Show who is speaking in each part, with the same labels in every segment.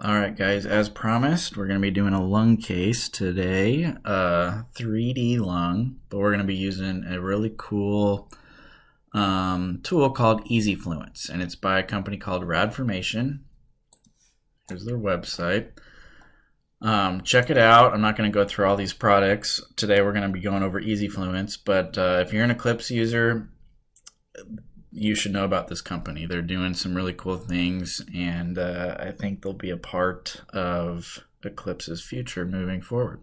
Speaker 1: All right, guys, as promised, we're going to be doing a lung case today, 3D lung, but we're going to be using a really cool tool called EZFluence, and it's by a company called Radformation. Here's their website. Check it out. I'm not going to go through all these products. Today we're going to be going over EZFluence, but if you're an Eclipse user, you should know about this company. They're doing some really cool things, and I think they'll be a part of Eclipse's future moving forward.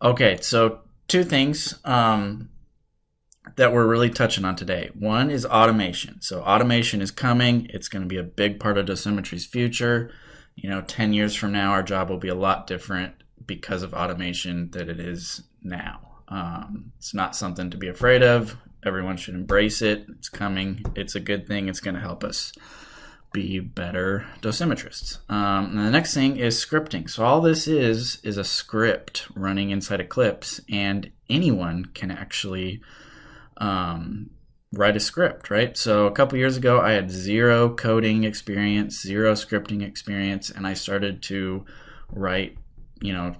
Speaker 1: Okay, so two things that we're really touching on today. One is automation. So automation is coming. It's going to be a big part of dosimetry's future. 10 years from now, our job will be a lot different because of automation than it is now. It's not something to be afraid of. Everyone should embrace it. It's coming. It's a good thing. It's going to help us be better dosimetrists. And the next thing is scripting. So all this is a script running inside Eclipse, and anyone can actually write a script, right? So a couple years ago, I had zero coding experience, zero scripting experience, and I started to write,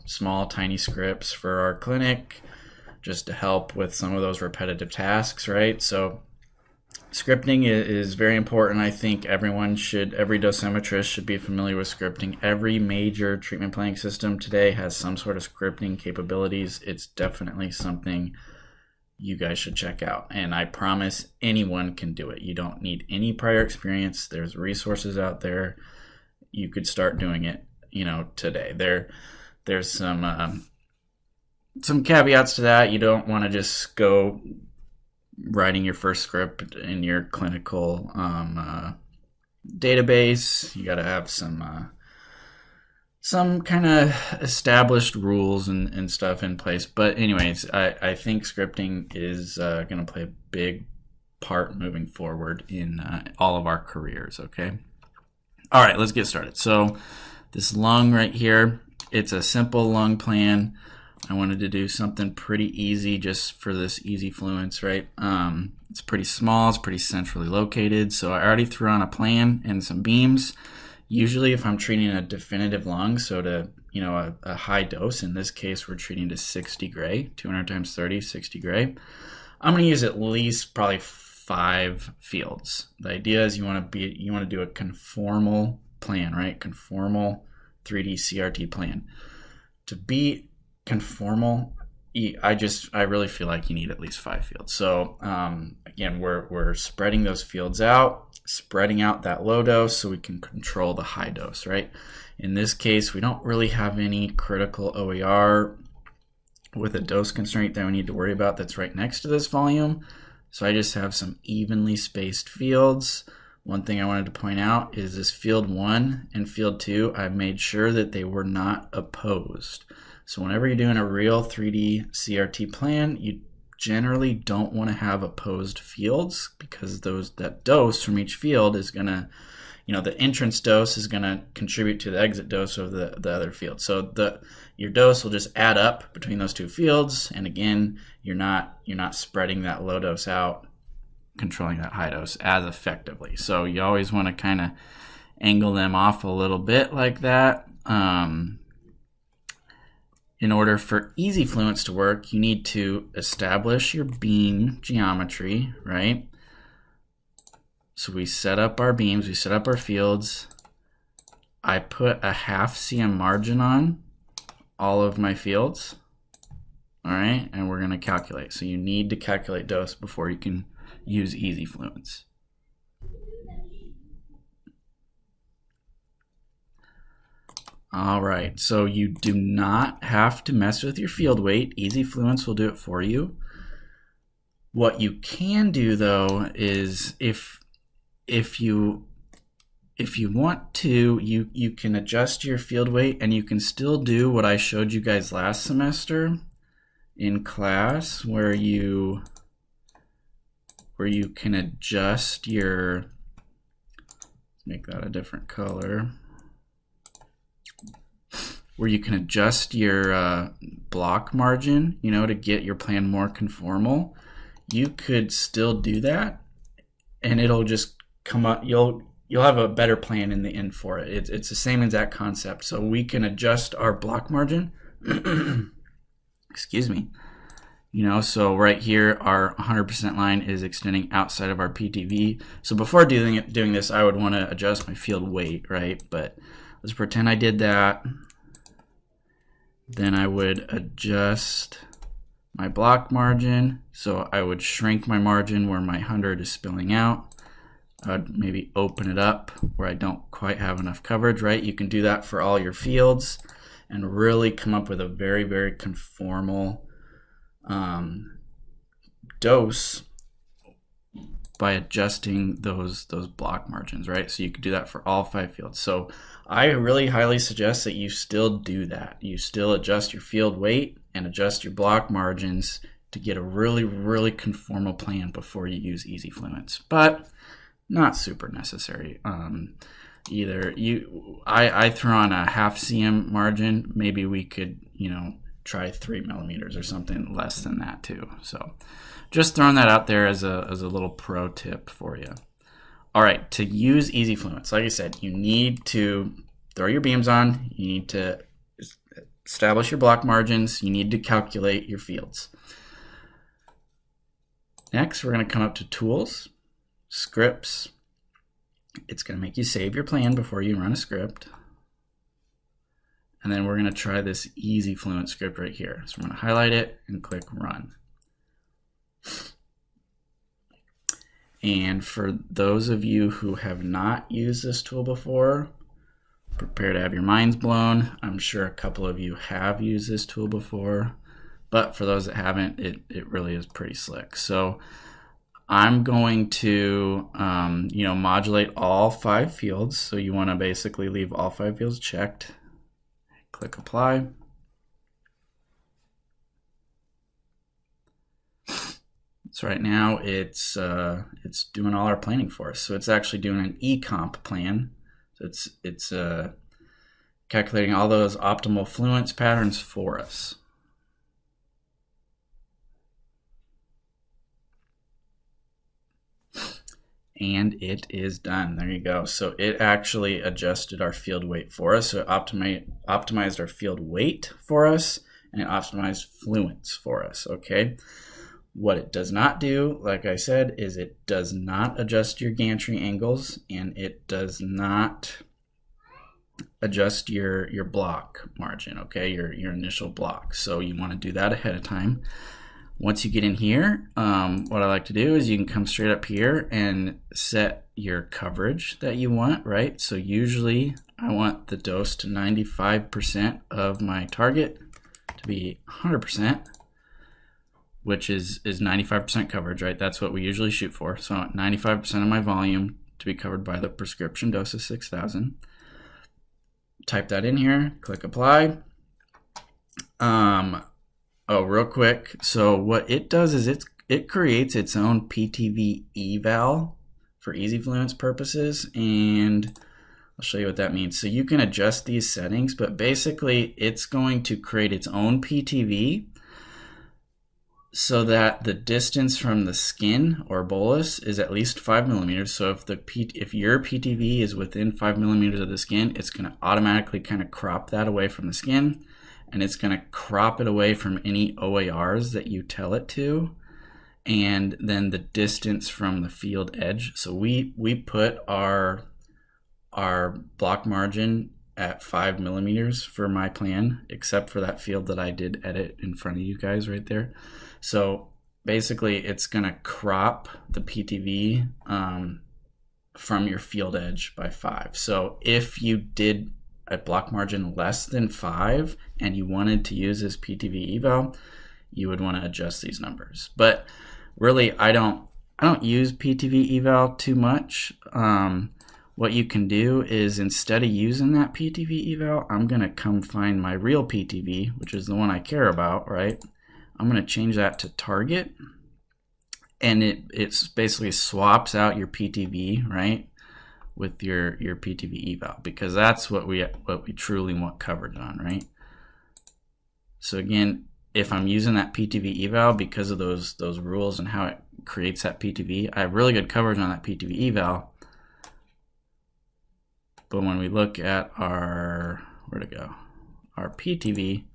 Speaker 1: small, tiny scripts for our clinic, just to help with some of those repetitive tasks, right? So scripting is very important. I think every dosimetrist should be familiar with scripting. Every major treatment planning system today has some sort of scripting capabilities. It's definitely something you guys should check out. And I promise anyone can do it. You don't need any prior experience. There's resources out there. You could start doing it, today. There's some caveats to that. You don't want to just go writing your first script in your clinical database. You got to have some kind of established rules and stuff in place. But anyways, I think scripting is going to play a big part moving forward in all of our careers, okay? All right, let's get started. So this lung right here, it's a simple lung plan. I wanted to do something pretty easy just for this EZFluence, right? It's pretty small, it's pretty centrally located. So I already threw on a plan and some beams. Usually if I'm treating a definitive lung, so to, a high dose, in this case, we're treating to 60 gray, 200 times 30, 60 gray. I'm going to use at least probably 5 fields. The idea is you want to do a conformal plan, right? Conformal 3D CRT plan. To be conformal, I really feel like you need at least 5 fields. So again, we're spreading those fields out, spreading out that low dose so we can control the high dose, right? In this case, we don't really have any critical OER with a dose constraint that we need to worry about that's right next to this volume. So I just have some evenly spaced fields. One thing I wanted to point out is this field 1 and field 2, I made sure that they were not opposed. So whenever you're doing a real 3D CRT plan, you generally don't want to have opposed fields, because that dose from each field is going to, the entrance dose is going to contribute to the exit dose of the other field. So your dose will just add up between those two fields, and again, you're not spreading that low dose out, controlling that high dose as effectively. So you always want to kind of angle them off a little bit like that. In order for EZFluence to work, you need to establish your beam geometry, right? So we set up our beams, we set up our fields. I put a half cm margin on all of my fields, all right? And we're gonna calculate. So you need to calculate dose before you can use EZFluence. All right, so you do not have to mess with your field weight. EZFluence will do it for you. What you can do, though, is if you want to, you can adjust your field weight, and you can still do what I showed you guys last semester in class, where you can adjust your, let's make that a different color, where you can adjust your block margin, to get your plan more conformal. You could still do that, and it'll just come up. You'll you'll have a better plan in the end for it. It's the same exact concept. So we can adjust our block margin. Excuse me. So right here, our 100% line is extending outside of our PTV. So before doing this, I would want to adjust my field weight, right? But let's pretend I did that. Then I would adjust my block margin. So I would shrink my margin where my 100 is spilling out. I'd maybe open it up where I don't quite have enough coverage, right? You can do that for all your fields and really come up with a very, very conformal dose by adjusting those block margins, right? So you could do that for all 5 fields. So I really highly suggest that you still do that. You still adjust your field weight and adjust your block margins to get a really, really conformal plan before you use EZFluence. But not super necessary. Either I throw on a half cm margin. Maybe we could, try 3 millimeters or something less than that too. So just throwing that out there as a little pro tip for you. All right, to use EZFluence, like I said, you need to throw your beams on, you need to establish your block margins, you need to calculate your fields. Next, we're going to come up to Tools, Scripts. It's going to make you save your plan before you run a script. And then we're going to try this EZFluence script right here. So I'm going to highlight it and click Run. And for those of you who have not used this tool before, prepare to have your minds blown. I'm sure a couple of you have used this tool before, but for those that haven't, it really is pretty slick. So I'm going to modulate all 5 fields. So you want to basically leave all 5 fields checked. Click Apply. So right now it's doing all our planning for us. So it's actually doing an ecomp plan. So it's calculating all those optimal fluence patterns for us. And it is done. There you go. So it actually adjusted our field weight for us. So it optimized our field weight for us, and it optimized fluence for us. Okay. What it does not do, like I said, is it does not adjust your gantry angles, and it does not adjust your block margin, okay, your initial block. So you want to do that ahead of time. Once you get in here, what I like to do is you can come straight up here and set your coverage that you want, right? So usually I want the dose to 95% of my target to be 100%. Which is 95% coverage, right? That's what we usually shoot for. So I want 95% of my volume to be covered by the prescription dose of 6,000. Type that in here, click Apply. Real quick. So what it does is it creates its own PTV Eval for EZFluence purposes, and I'll show you what that means. So you can adjust these settings, but basically it's going to create its own PTV so that the distance from the skin or bolus is at least 5 millimeters. So if your PTV is within 5 millimeters of the skin, it's going to automatically kind of crop that away from the skin, and it's going to crop it away from any OARs that you tell it to, and then the distance from the field edge. So we put our block margin at 5 millimeters for my plan, except for that field that I did edit in front of you guys right there. So basically it's going to crop the PTV from your field edge by 5. So if you did a block margin less than 5 and you wanted to use this PTV Eval, you would want to adjust these numbers. But really, I don't use PTV Eval too much. What you can do is, instead of using that PTV Eval, I'm going to come find my real PTV, which is the one I care about, right? I'm going to change that to target, and it basically swaps out your PTV, right, with your PTV Eval, because that's what we truly want coverage on, right? So again, if I'm using that PTV Eval because of those rules and how it creates that PTV, I have really good coverage on that PTV Eval. But when we look at our, where'd it go? Our PTV,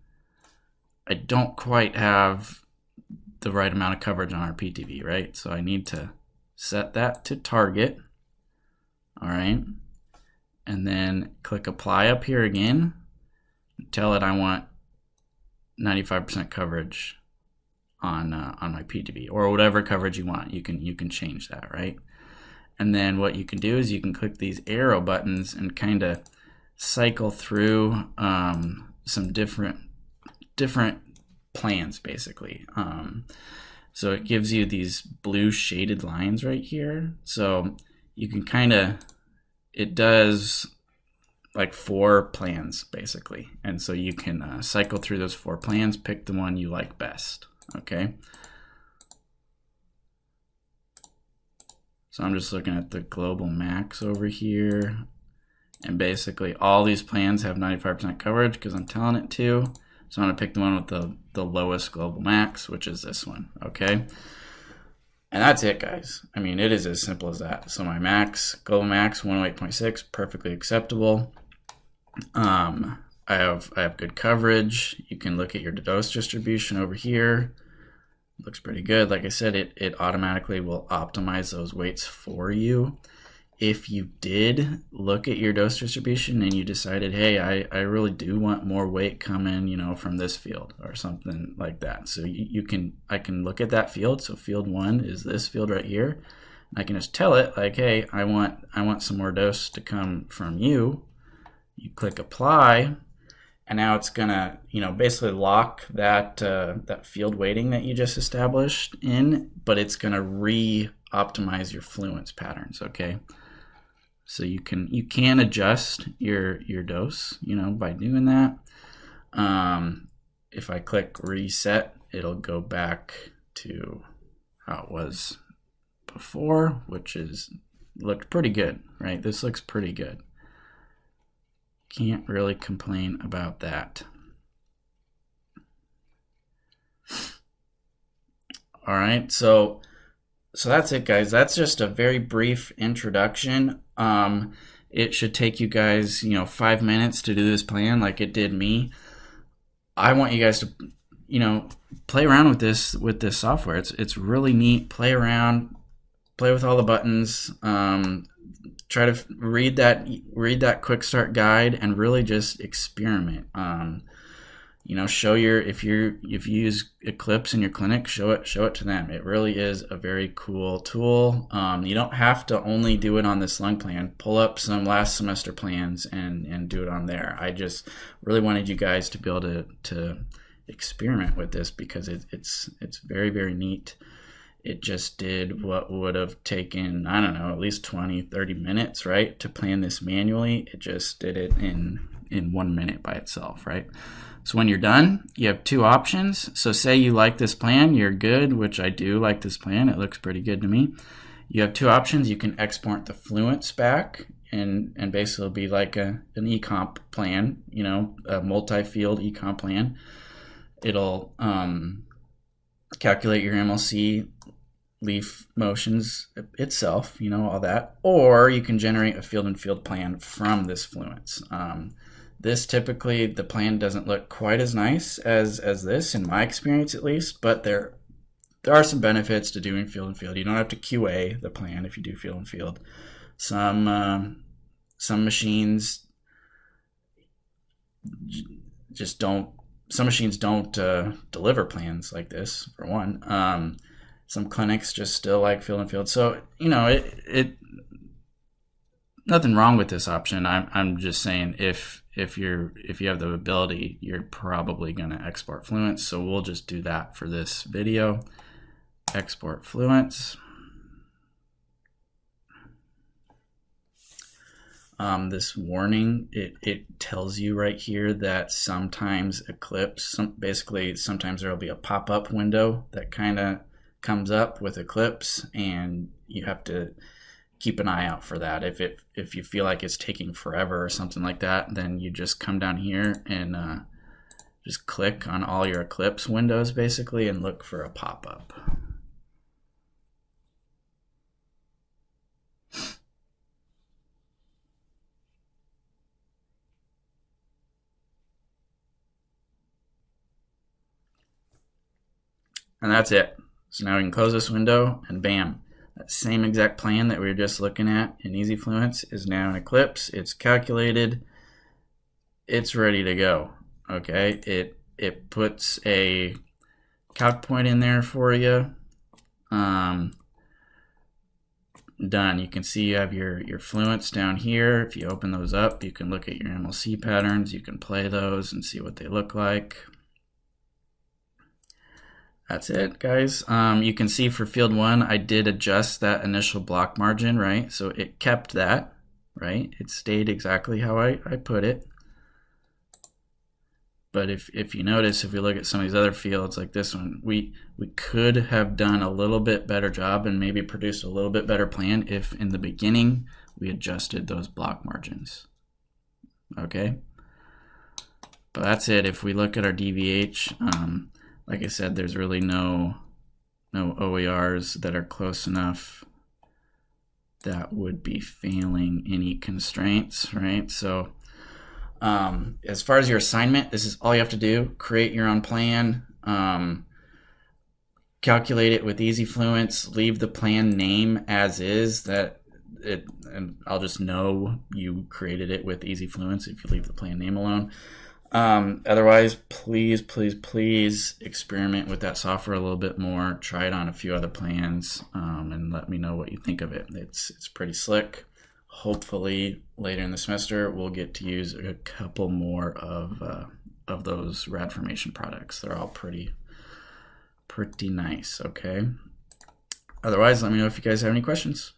Speaker 1: I don't quite have the right amount of coverage on our PTV, right? So I need to set that to target. All right. And then click apply up here again. Tell it I want 95% coverage on my PTV, or whatever coverage you want. You can change that, right? And then what you can do is you can click these arrow buttons and kind of cycle through some different plans, basically. So it gives you these blue shaded lines right here. So you can kind of, it does like 4 plans basically. And so you can cycle through those 4 plans, pick the one you like best, okay? So I'm just looking at the global max over here. And basically all these plans have 95% coverage because I'm telling it to. So I'm gonna pick the one with the lowest global max, which is this one, okay? And that's it, guys. I mean, it is as simple as that. So my max, global max, 108.6, perfectly acceptable. I have good coverage. You can look at your dose distribution over here. Looks pretty good. Like I said, it automatically will optimize those weights for you. If you did look at your dose distribution and you decided, hey, I really do want more weight coming, you know, from this field or something like that. So I can look at that field. So field 1 is this field right here. I can just tell it like, hey, I want some more dose to come from you. You click apply, and now it's gonna, you know, basically lock that field weighting that you just established in, but it's gonna re-optimize your fluence patterns, okay? So you can adjust your dose, you know, by doing that. If I click reset, it'll go back to how it was before, which looked pretty good, right? This looks pretty good. Can't really complain about that. All right, so that's it, guys. That's just a very brief introduction. It should take you guys, you know, 5 minutes to do this plan like it did me. I want you guys to, you know, play around with this software. It's really neat. Play around, play with all the buttons. Try to read that quick start guide and really just experiment. You know, if you use Eclipse in your clinic, show it to them. It really is a very cool tool. You don't have to only do it on this lung plan. Pull up some last semester plans and do it on there. I just really wanted you guys to be able to experiment with this because it's very, very neat. It just did what would have taken, I don't know, at least 20-30 minutes, right, to plan this manually. It just did it in 1 minute by itself, right? So when you're done, you have 2 options. So say you like this plan, you're good, which I do like this plan. It looks pretty good to me. You have 2 options. You can export the fluence back and basically it'll be like an ecomp plan, you know, a multi-field ecomp plan. It'll calculate your MLC, leaf motions itself, you know, all that. Or you can generate a field-in-field plan from this fluence. This typically, the plan doesn't look quite as nice as this, in my experience at least, but there are some benefits to doing field-in-field. You don't have to QA the plan if you do field-in-field. Some machines just don't, some machines don't deliver plans like this, for one. Some clinics just still like field-in-field. So, you know, nothing wrong with this option. I'm just saying if you have the ability, you're probably going to export Fluence. So we'll just do that for this video. Export Fluence. This warning, it tells you right here that sometimes Eclipse, basically sometimes there will be a pop-up window that kind of comes up with Eclipse, and you have to keep an eye out for that. If you feel like it's taking forever or something like that, then you just come down here and just click on all your Eclipse windows basically and look for a pop-up. And that's it. So now we can close this window and bam, that same exact plan that we were just looking at in EZFluence is now in Eclipse. It's calculated. It's ready to go. Okay, it puts a calc point in there for you. Done. You can see you have your fluence down here. If you open those up, you can look at your MLC patterns. You can play those and see what they look like. That's it, guys. You can see for field 1, I did adjust that initial block margin, right? So it kept that, right? It stayed exactly how I put it. But if you notice, if we look at some of these other fields like this one, we could have done a little bit better job and maybe produced a little bit better plan if in the beginning we adjusted those block margins. Okay? But that's it. If we look at our DVH, like I said, there's really no OERs that are close enough that would be failing any constraints, right? So as far as your assignment, this is all you have to do. Create your own plan, calculate it with EZFluence, leave the plan name as is, and I'll just know you created it with EZFluence if you leave the plan name alone. Otherwise, please experiment with that software a little bit more. Try it on a few other plans, and let me know what you think of it. It's pretty slick. Hopefully later in the semester we'll get to use a couple more of those Radformation products. They're all pretty nice. Okay. Otherwise, let me know if you guys have any questions.